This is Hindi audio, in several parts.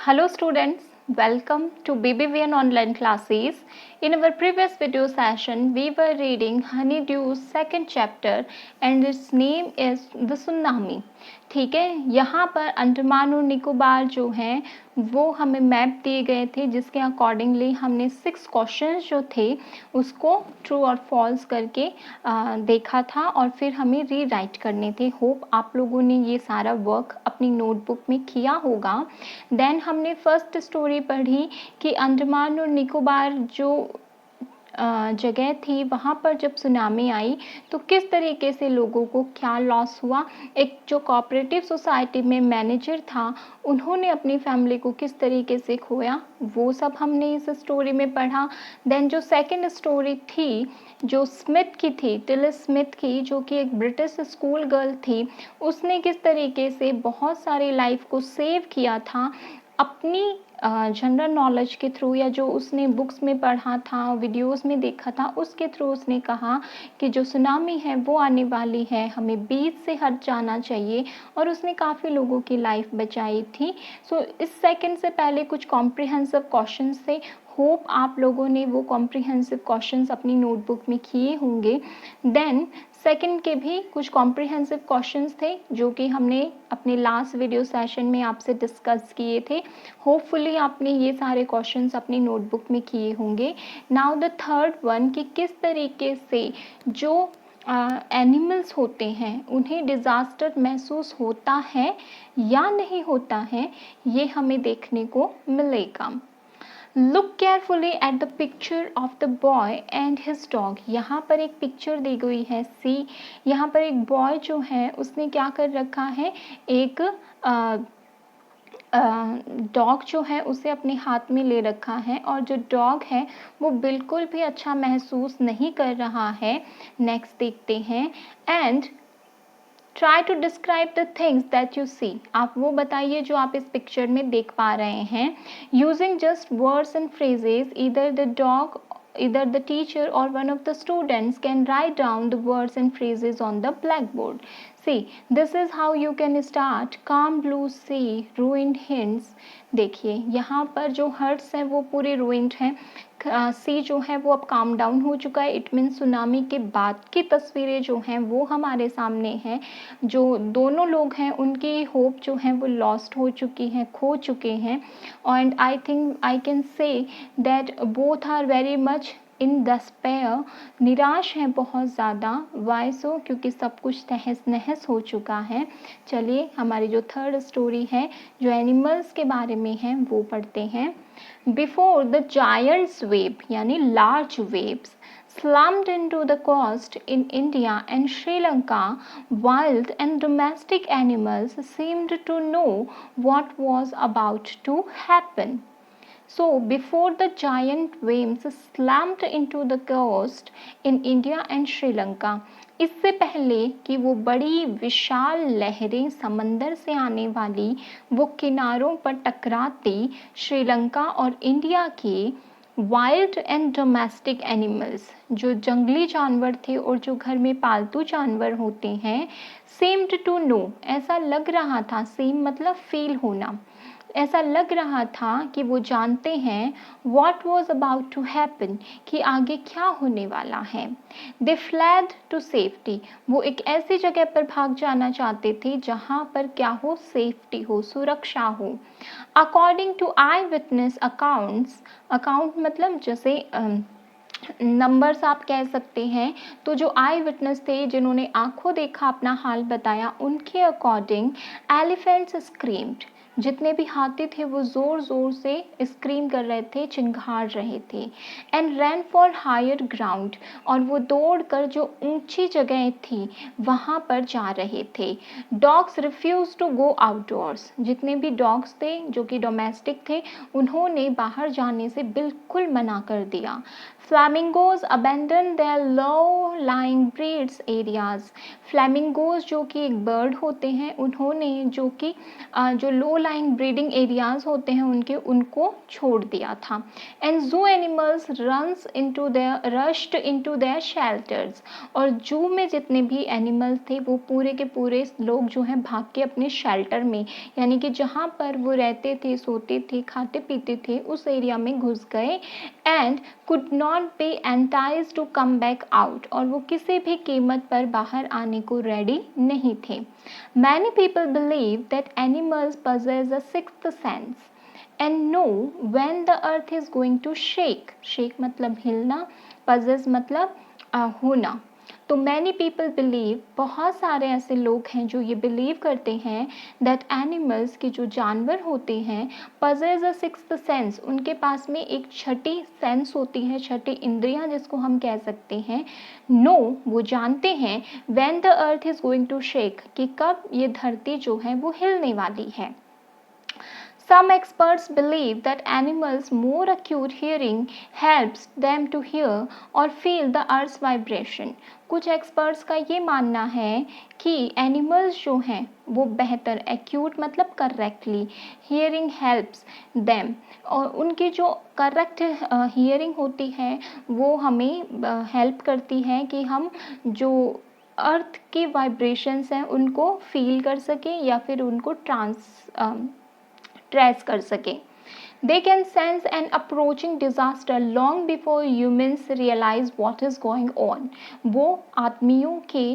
Hello students, welcome to BBVN online classes. In our previous video session, we were reading Honeydew's second chapter and its name is The Tsunami. ठीक है, यहाँ पर अंडमान और निकोबार जो हैं वो हमें मैप दिए गए थे जिसके अकॉर्डिंगली हमने 6 क्वेश्चंस जो थे उसको ट्रू और फॉल्स करके देखा था और फिर हमें रीराइट करने थे. होप आप लोगों ने ये सारा वर्क अपनी नोटबुक में किया होगा. देन हमने फर्स्ट स्टोरी पढ़ी कि अंडमान और निकोबार जो जगह थी वहाँ पर जब सुनामी आई तो किस तरीके से लोगों को क्या लॉस हुआ. एक जो कोऑपरेटिव सोसाइटी में मैनेजर था उन्होंने अपनी फैमिली को किस तरीके से खोया, वो सब हमने इस स्टोरी में पढ़ा. देन जो सेकंड स्टोरी थी जो स्मिथ की थी, टिलिस स्मिथ की, जो कि एक ब्रिटिश स्कूल गर्ल थी, उसने किस तरीके से बहुत सारी लाइफ को सेव किया था अपनी जनरल नॉलेज के थ्रू या जो उसने बुक्स में पढ़ा था, वीडियोस में देखा था, उसके थ्रू उसने कहा कि जो सुनामी है वो आने वाली है, हमें बीच से हट जाना चाहिए और उसने काफ़ी लोगों की लाइफ बचाई थी. सो इस सेकंड से पहले कुछ कॉम्प्रिहेंसिव क्वेश्चंस थे. होप आप लोगों ने वो कॉम्प्रिहेंसिव क्वेश्चंस अपनी नोटबुक में किए होंगे. देन सेकंड के भी कुछ कॉम्प्रिहेंसिव क्वेश्चंस थे जो कि हमने अपने लास्ट वीडियो सेशन में आपसे डिस्कस किए थे. होपफुली आपने ये सारे क्वेश्चंस अपनी नोटबुक में किए होंगे. नाउ द थर्ड वन कि किस तरीके से जो एनिमल्स होते हैं उन्हें डिज़ास्टर महसूस होता है या नहीं होता है, ये हमें देखने को मिलेगा. Look carefully at the picture of the boy and his dog. यहाँ पर एक पिक्चर दी गई है. सी, यहाँ पर एक बॉय जो है उसने क्या कर रखा है, एक डॉग जो है उसे अपने हाथ में ले रखा है और जो डॉग है वो बिल्कुल भी अच्छा महसूस नहीं कर रहा है. नेक्स्ट देखते हैं. And try to describe the things that you see. आप वो बताइए जो आप इस पिक्चर में देख पा रहे हैं. Using just words and phrases, either the teacher or one of the students can write down the words and phrases on the blackboard. See, this is how you can start. Calm blue sea, ruined hints. देखिए यहाँ पर जो हर्ट्स हैं वो पूरे ruined हैं. सी जो है वो अब काम डाउन हो चुका है. इट मीन सुनामी के बाद की तस्वीरें जो हैं वो हमारे सामने हैं. जो दोनों लोग हैं उनकी होप जो है वो लॉस्ट हो चुकी हैं, खो चुके हैं. And I think I can say that both are very much in despair. निराश हैं बहुत ज़्यादा. Why so? क्योंकि सब कुछ तहस नहस हो चुका है. चलिए हमारी जो थर्ड स्टोरी है जो एनिमल्स के बारे में है वो पढ़ते हैं. बिफोर द जायंट्स वेव यानी large waves slammed into the coast in India and Sri Lanka, wild and domestic animals seemed to know what was about to happen. So, before the giant waves slammed into the coast in India and Sri Lanka, इससे पहले कि वो बड़ी विशाल लहरें समंदर से आने वाली वो किनारों पर टकराती, श्रीलंका और इंडिया के वाइल्ड एंड डोमेस्टिक एनिमल्स, जो जंगली जानवर थे और जो घर में पालतू जानवर होते हैं, seemed to know, ऐसा लग रहा था. सेम मतलब फील होना. ऐसा लग रहा था कि वो जानते हैं what was about to happen, कि आगे क्या होने वाला है. They fled to safety. वो एक ऐसी जगह पर भाग जाना चाहते थे जहाँ पर क्या हो, सेफ्टी हो, सुरक्षा हो. According to eyewitness accounts, account मतलब जैसे नंबर्स आप कह सकते हैं. तो जो आई विटनेस थे जिन्होंने आंखों देखा, अपना हाल बताया, उनके अकॉर्डिंग एलिफेंट्स स्क्रीम्ड. जितने भी हाथी थे वो ज़ोर ज़ोर से स्क्रीम कर रहे थे, चिंघाड़ रहे थे. And ran for higher ground, और वो दौड़ कर जो ऊंची जगह थी वहाँ पर जा रहे थे. Dogs refuse to go outdoors. जितने भी डॉग्स थे जो कि डोमेस्टिक थे उन्होंने बाहर जाने से बिल्कुल मना कर दिया. Flamingos abandon their low lying breeds areas. Flamingos जो कि एक बर्ड होते हैं, उन्होंने जो लो लाइंग ब्रीडिंग एरियाज होते हैं उनको छोड़ दिया था। एंड जू animals rushed into their shelters. और जू में जितने भी एनिमल्स थे वो पूरे के पूरे लोग जो हैं भाग के अपने शेल्टर में, यानी कि जहाँ पर वो रहते थे, सोते थे, खाते पीते थे, उस एरिया में घुस गए। And could not be entice to come back out. और वो किसी भी कीमत पर बाहर आने को रेडी नहीं थे। Many people believe that animals possess a sixth sense and know when the earth is going to shake मतलब हिलना, possess मतलब होना। तो मैनी पीपल बिलीव, बहुत सारे ऐसे लोग हैं जो ये बिलीव करते हैं दैट एनिमल्स के जो जानवर होते हैं possess a sixth sense, उनके पास में एक छठी सेंस होती है, छठी इंद्रियां जिसको हम कह सकते हैं। नो, वो जानते हैं when the earth is going to shake, कि कब ये धरती जो है वो हिलने वाली है। Some experts believe that animals' more acute hearing helps them to hear or feel the earth's vibration. कुछ एक्सपर्ट्स का ये मानना है कि एनिमल्स जो हैं वो बेहतर, एक्यूट मतलब करेक्टली, हियरिंग हेल्प्स देम, और उनकी जो करेक्ट हियरिंग होती है वो हमें हेल्प करती है कि हम जो अर्थ के वाइब्रेशंस हैं उनको फील कर सकें या फिर उनको ट्रेस कर सके। They can sense an approaching disaster long before humans realize what is going on. वो आदमियों के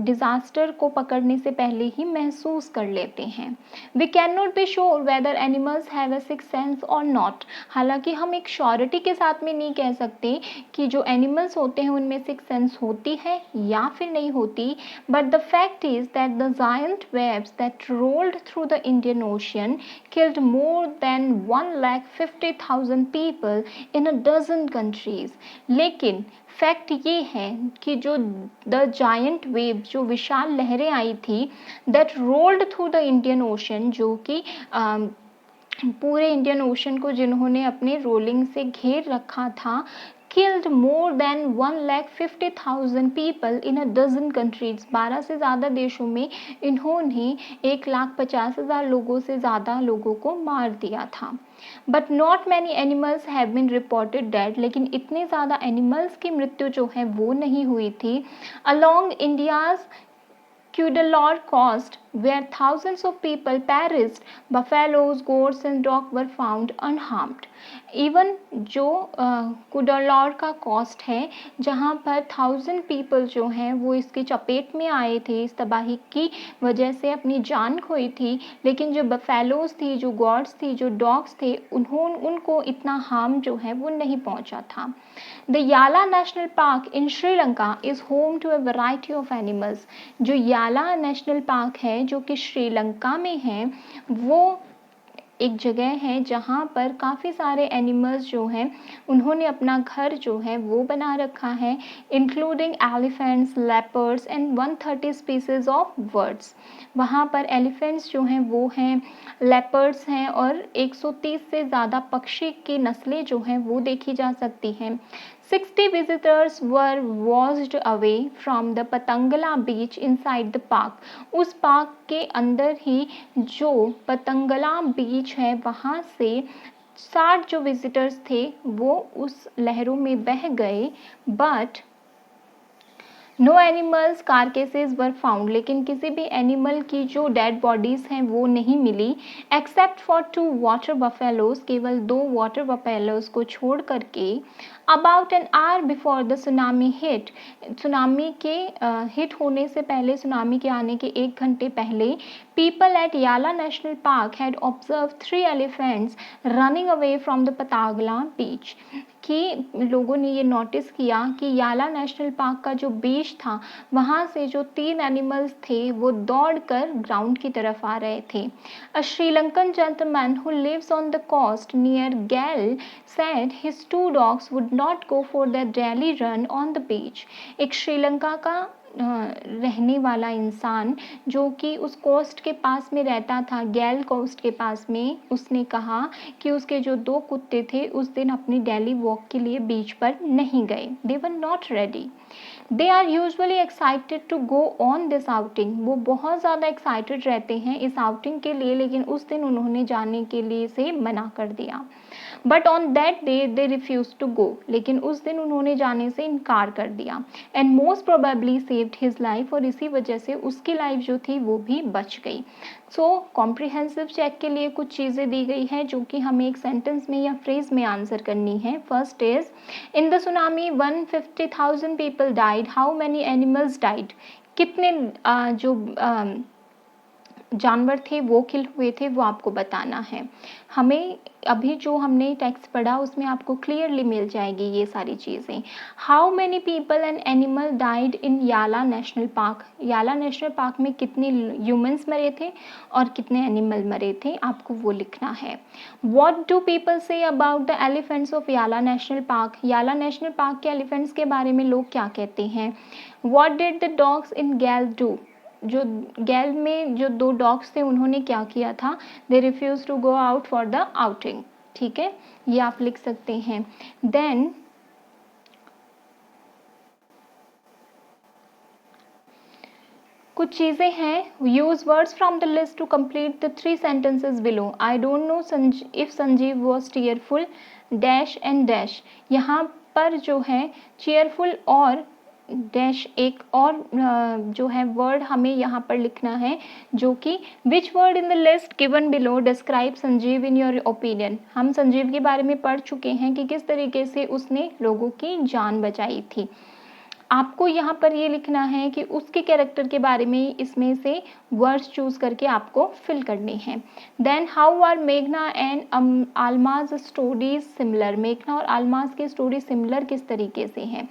डिज़ास्टर को पकड़ने से पहले ही महसूस कर लेते हैं। We cannot be sure whether animals have a sixth sense or not. हालांकि हम एक श्योरिटी के साथ में नहीं कह सकते कि जो एनिमल्स होते हैं उनमें सिक्स सेंस होती है या फिर नहीं होती, but the fact is that the giant waves that rolled through the Indian Ocean killed more than 1,50,000 people in a dozen countries. लेकिन फैक्ट ये है कि जो द जायंट वेव, जो विशाल लहरें आई थी, that rolled through the Indian ocean, जो कि पूरे इंडियन ओशन को जिन्होंने अपने रोलिंग से घेर रखा था, killed more than 1,50,000 people in a dozen countries. 12 से ज़्यादा देशों में इन्होंने 1,50,000 लोगों से ज़्यादा लोगों को मार दिया था। But not many animals have been reported dead. लेकिन इतने ज़्यादा एनिमल्स की मृत्यु जो है वो नहीं हुई थी। Along India's Cuddalore coast, where thousands of people perished, buffaloes, goats and dogs were found unharmed. Even जो कुडालौर का कॉस्ट है जहाँ पर 1000 पीपल जो हैं वो इसकी चपेट में आए थे, इस तबाही की वजह से अपनी जान खोई थी, लेकिन जो बफेलोज थी, जो गॉड्स थी, जो डॉग्स थे, उनको इतना हार्म जो है वो नहीं पहुँचा था। The Yala national Park in Sri Lanka is home to a variety of animals. जो याला नेशनल पार्क है जो कि श्रीलंका में है, वो एक जगह है जहाँ पर काफ़ी सारे एनिमल्स जो हैं उन्होंने अपना घर जो है वो बना रखा है, including elephants, leopards and 130 species of birds. वहाँ पर एलिफेंट्स जो हैं वो हैं, लेपर्ड्स हैं और 130 से ज़्यादा पक्षी की नस्लें जो हैं वो देखी जा सकती हैं। 60 visitors were washed away from the Patangala beach inside the park. उस पार्क के अंदर ही जो पतंगला बीच है वहाँ से 60 जो विजिटर्स थे वो उस लहरों में बह गए। But no animals carcasses were found, लेकिन किसी भी एनिमल की जो डेड बॉडीज़ हैं वो नहीं मिली, एक्सेप्ट फॉर 2 वाटर बफेलोज, केवल 2 वाटर बफेलोज को छोड़ करके। About an hour before the tsunami hit, tsunami के हिट होने से पहले, सुनामी के आने के 1 घंटे पहले, people at Yala national park had observe 3 elephants running away from the Patagala beach, कि लोगों ने ये नोटिस किया कि याला नेशनल पार्क का जो बीच था वहाँ से जो 3 एनिमल्स थे वो दौड़कर ग्राउंड की तरफ आ रहे थे। A Sri Lankan gentleman who lives on the coast near Galle said his 2 dogs would not go for their daily run on the beach. एक श्रीलंका का रहने वाला इंसान जो कि उस कोस्ट के पास में रहता था, गैल कोस्ट के पास में, उसने कहा कि उसके जो 2 कुत्ते थे उस दिन अपनी डेली वॉक के लिए बीच पर नहीं गए। They were not ready. They are usually excited to go on this outing. वो बहुत ज़्यादा एक्साइटेड रहते हैं इस आउटिंग के लिए, लेकिन उस दिन उन्होंने जाने के लिए से मना कर दिया। But on that day they refuse to go. लेकिन उस दिन उन्होंने जाने से इनकार कर दिया। And most probably saved his life. और इसी वजह से उसकी लाइफ जो थी वो भी बच गई। सो कॉम्प्रिहेंसिव चेक के लिए कुछ चीज़ें दी गई हैं जो कि हमें एक सेंटेंस में या फ्रेज में आंसर करनी है। First is, in the tsunami 150,000 people died, how many animals died. कितने जो जानवर थे वो किल हुए थे वो आपको बताना है। हमें अभी जो हमने टेक्स्ट पढ़ा उसमें आपको क्लियरली मिल जाएगी ये सारी चीज़ें। How many people and animal died in याला नेशनल पार्क। याला नेशनल पार्क में कितने ह्यूमंस मरे थे और कितने एनिमल मरे थे, आपको वो लिखना है। What do people say about the elephants of याला नेशनल पार्क। याला नेशनल पार्क के एलिफेंट्स के बारे में लोग क्या कहते हैं। व्हाट डिड द डॉग्स इन गैल डू। जो गैल में जो 2 डॉग्स थे उन्होंने क्या किया था, they refuse to go out for the outing. ठीक है, ये आप लिख सकते हैं। देन कुछ चीज़ें हैं, use words from the list to complete the 3 sentences below. I don't know if Sanjeev was tearful dash and dash. यहाँ पर जो है चीयरफुल और डैश एक और जो है वर्ड हमें यहाँ पर लिखना है जो कि which word in the list given below describe Sanjeev in your opinion. हम संजीव के बारे में पढ़ चुके हैं कि किस तरीके से उसने लोगों की जान बचाई थी। आपको यहाँ पर ये लिखना है कि उसके कैरेक्टर के बारे में इसमें से वर्ड्स चूज करके आपको फिल करने हैं। देन हाउ आर मेघना एंड आलमाज स्टोरीज सिमिलर। मेघना और आलमाज की स्टोरी सिमिलर किस तरीके से हैं।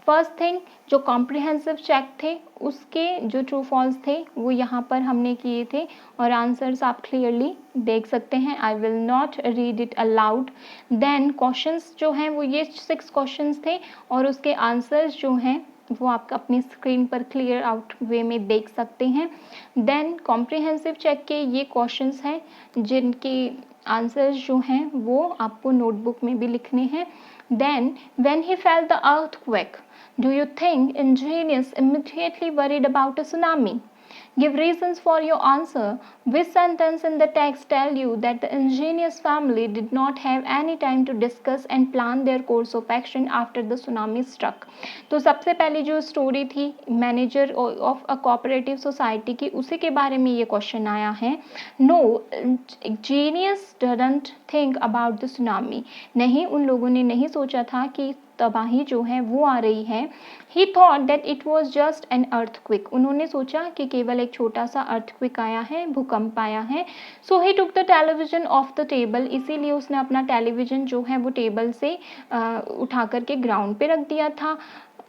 फर्स्ट थिंग, जो कॉम्प्रिहेंसिव चेक थे उसके जो ट्रू फॉल्स थे वो यहाँ पर हमने किए थे और आंसर्स आप क्लियरली देख सकते हैं। I will not read it aloud. Then questions जो हैं वो ये 6 क्वेश्चंस थे और उसके आंसर्स जो हैं वो आप अपनी स्क्रीन पर क्लियर आउट वे में देख सकते हैं। देन कॉम्प्रिहेंसिव चेक के ये क्वेश्चंस हैं जिनके आंसर्स जो हैं वो आपको नोटबुक में भी लिखने हैं। Then when he felt the earthquake, do you think Ingenious immediately worried about a tsunami? Give reasons for your answer. Which sentence in the text tell you that the Ingenious family did not have any time to discuss and plan their course of action after the tsunami struck? तो सबसे पहले जो स्टोरी थी manager of a cooperative society की, उसी के बारे में ये क्वेश्चन आया है। No, genius don't think about the tsunami. नहीं, उन लोगों ने नहीं सोचा था कि तबाही जो है वो आ रही है। ही thought that it was just an earthquake. उन्होंने सोचा कि केवल एक छोटा सा अर्थक्विक आया है, भूकंप आया है। So he took the television off the table. इसीलिए उसने अपना टेलीविजन जो है वो टेबल से उठा करके ग्राउंड पे रख दिया था।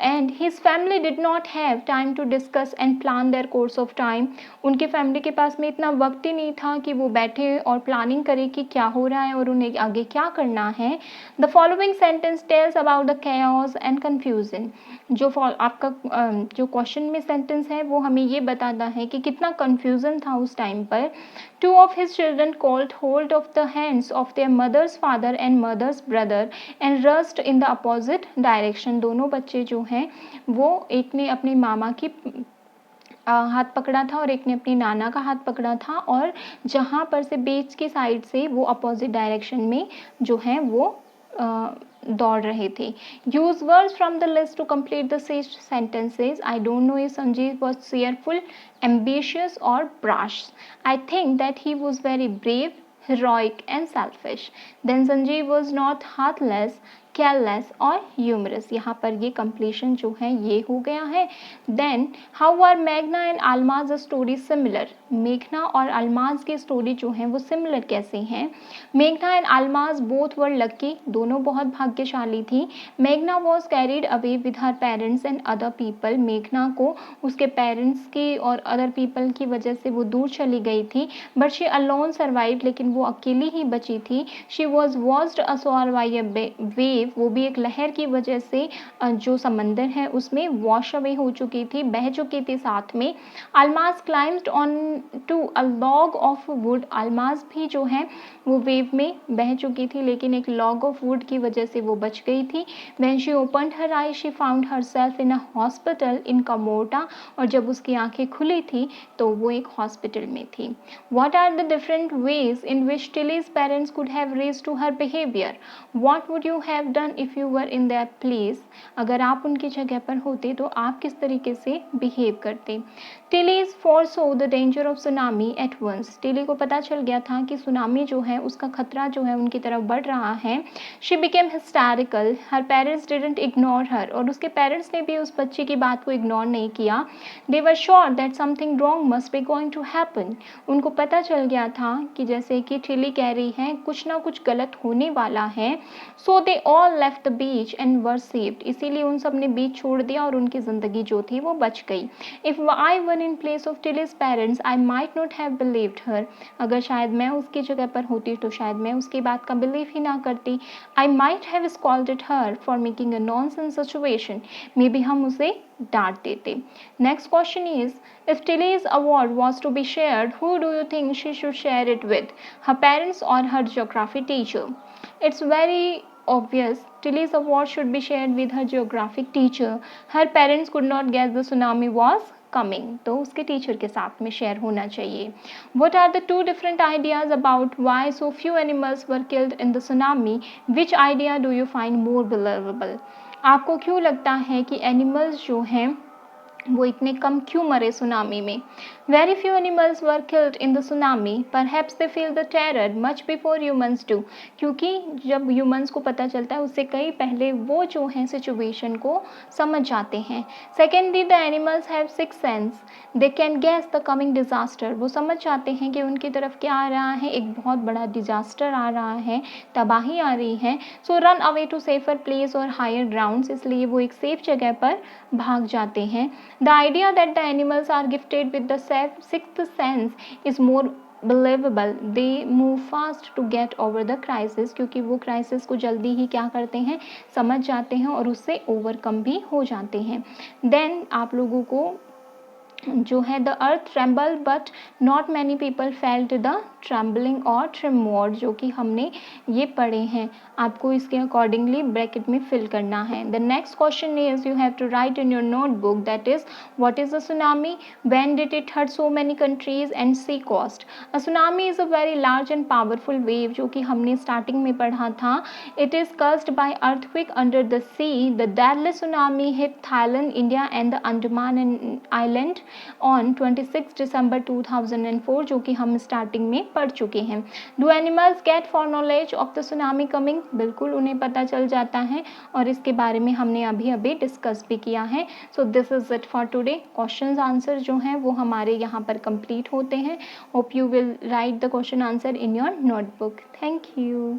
And his family did not have time to discuss and plan their course of time. उनके फैमिली के पास में इतना वक्त ही नहीं था कि वो बैठे और प्लानिंग करें कि क्या हो रहा है और उन्हें आगे क्या करना है। The following sentence tells about the chaos and confusion. जो आपका जो क्वेश्चन में सेंटेंस है वो हमें ये बताता है कि कितना कन्फ्यूजन था उस टाइम पर। 2 of his children caught hold of the hands of their mother's father and mother's brother and rushed in the opposite direction। दोनों बच्चे जो हैं वो एक ने अपनी मामा की हाथ पकड़ा था और एक ने अपनी नाना का हाथ पकड़ा था और जहाँ पर से बीच की साइड से वो अपोजिट डायरेक्शन में जो है वो दौड़ रहे थे। Use words from the list to complete the sentences. I don't know if Sanjeev was cheerful, ambitious और brash. I think that he was very brave, heroic and selfish. Then Sanjeev was not heartless, careless और humorous। यहाँ पर ये completion जो है ये हो गया है। Then how are Meghna and Almaz story similar? मेघना और अलमाज की स्टोरी जो है वो सिमिलर कैसे हैं। मेघना and Almaz both were lucky. दोनों बहुत भाग्यशाली थी। मेघना was carried away with her parents and other people. मेघना को उसके पेरेंट्स की और अदर पीपल की वजह से वो दूर चली गई थी। बट शी अलोन सर्वाइव, लेकिन वो अकेली ही बची थी। She was washed ashore by a wave wave, वो भी एक लहर की वजह से जो समंदर है उसमें वॉश अवे हो चुकी थी, बह चुकी थी साथ में। Almas climbed on to a log of wood, Almas भी जो है वो वेव में बह चुकी थी, लेकिन एक लॉग ऑफ वुड की वजह से वो बच गई थी। When she opened her eye she found herself in a hospital in कमोटा, और जब उसकी आंखें खुली थी तो वो एक हॉस्पिटल में थी। What are the different ways in which Tilly's parents could have raised to her behavior? What would you have done if you were in their place? अगर आप उनकी जगह पर होते तो आप किस तरीके से बिहेव करते? Tilly's foresaw the danger of tsunami at once. Tilly को पता चल गया था कि सुनामी जो है उसका खतरा जो है उनकी तरफ बढ़ रहा है। She became hysterical. Her parents didn't ignore her. और उसके पेरेंट्स ने भी उस बच्ची की बात को इग्नोर नहीं किया। They were sure that something wrong must be going to happen. उनको पता चल गया था कि जैसे कि टिली कह रही है कुछ ना कुछ गलत होने वाला है। So they all left the beach and were saved. इसीलिए उन सब ने बीच छोड़ दिया और उनकी ज़िंदगी जो थी वो बच गई। If I were in place of Tilly's parents, I might not have believed her. अगर शायद मैं उसकी जगह पर होती तो शायद मैं उसकी बात का बिलीव ही ना करती। I might have scolded her for making a nonsense situation. May be हम उसे डांट देते। Next question is, if Tilly's award was to be shared, who do you think she should share it with? Her parents or her geography teacher? It's very obvious. Tilly's award should be shared with her geographic teacher. Her parents could not guess the tsunami was coming. तो उसके टीचर के साथ में शेयर होना चाहिए। What are the two different ideas about why so few animals were killed in the tsunami? Which idea do you find more believable? आपको क्यों लगता है कि एनिमल्स जो हैं वो इतने कम क्यों मरे सुनामी में? Very few animals were killed in the tsunami. Perhaps they feel the terror much before humans do. क्योंकि जब humans को पता चलता है उससे कई पहले वो जो हैं सिचुएशन को समझ जाते हैं। Secondly, the animals have sixth sense. They can guess the coming disaster. वो समझ जाते हैं कि उनकी तरफ क्या आ रहा है, एक बहुत बड़ा डिजास्टर आ रहा है, तबाही आ रही है। So run away to safer place or higher grounds. इसलिए वो एक सेफ जगह पर भाग जाते हैं। The idea that the animals are gifted with the sixth sense is more believable. They move fast to get over the crisis, क्योंकि वो क्राइसिस को जल्दी ही क्या करते हैं, समझ जाते हैं और उससे ओवरकम भी हो जाते हैं। देन आप लोगों को जो है the earth tremble but not many people felt the trembling और ट्रेमोर, जो कि हमने ये पढ़े हैं। आपको इसके अकॉर्डिंगली ब्रैकेट में फिल करना है। The next question is you have to write in your notebook that is what is a tsunami, when did it hurt so many countries and sea coast. A tsunami is a very large and powerful wave, जो कि हमने स्टार्टिंग में पढ़ा था। It is caused by earthquake under the sea. The deadly tsunami hit Thailand, India and the Andaman and island on 26 December 2004, जो कि हम स्टार्टिंग में पढ़ चुके हैं। Do animals get for knowledge of the tsunami coming? बिल्कुल उन्हें पता चल जाता है और इसके बारे में हमने अभी अभी डिस्कस भी किया है। So this is it for today. Questions answer जो हैं वो हमारे यहाँ पर कंप्लीट होते हैं। Hope you will write the question answer in your notebook. Thank you.